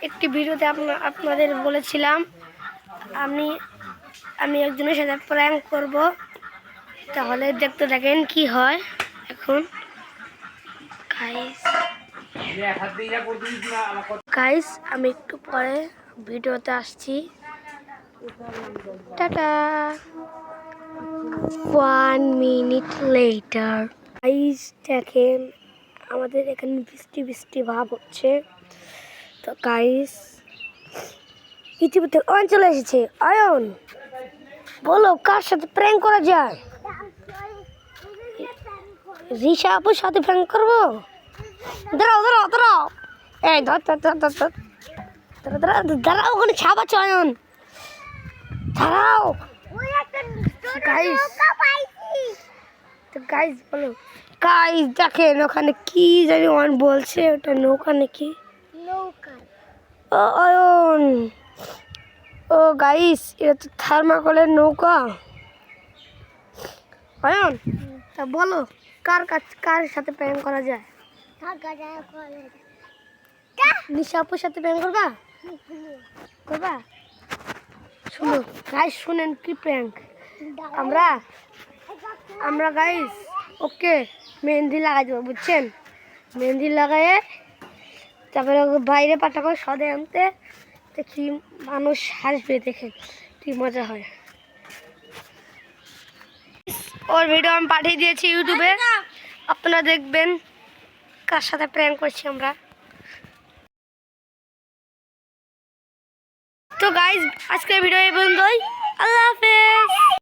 একটি ভিডিওতে আপনাদের বলেছিলাম আমি আমি একজনের সাথে প্র্যাঙ্ক করব, তাহলে দেখতে থাকেন কি হয়। এখন গাইস আমি একটু পরে ভিডিওতে আসছি। টাটা। 1 minute letter. গাইস দেখেন আমাদের এখানে বৃষ্টি বৃষ্টি ভাব হচ্ছে। তো গাইস ইতিমধ্যে অয়ন চলে এসেছে। অয়ন বলো কার সাথে প্র্যাঙ্ক করা যায়? রিশা আপুর সাথে প্র্যাঙ্ক করবো। দাঁড়াও দাঁড়াও দাঁড়াও, এই ধর ধর ধর ধর ধর দাঁড়াও দাঁড়াও, ওখানে ছাপ আছে অয়ন, দাঁড়াও। গাইস তো গাইস বলো, গাইস দেখেন ওখানে কি জানি অয়ন বলছে, ওটা নৌকা নাকি? ও অয়ন, ও গাইস এটা তো থার্মাকলের নৌকা। অয়ন তা বলো কার সাথে প্র্যাঙ্ক করা যায়? নিশা আপুর সাথে প্র্যাঙ্ক করবা? করবা? শুনো গাইস, শুনেন কি প্র্যাঙ্ক। আমরা গাইস ওকে মেহেন্দি লাগাই দেবো, বুঝছেন? মেহেন্দি লাগাইয়ে তারপরে ওকে বাইরে পাঠাবো সদে আনতে, দেখি মানুষ হাসবে, দেখে কি মজা হয়। ওর ভিডিও আমি পাঠিয়ে দিয়েছি ইউটিউবে, আপনারা দেখবেন কার সাথে প্র্যাঙ্ক করছি আমরা। তো গাইস আজকের ভিডিও এই পর্যন্তই। আল্লাহ হাফেজ।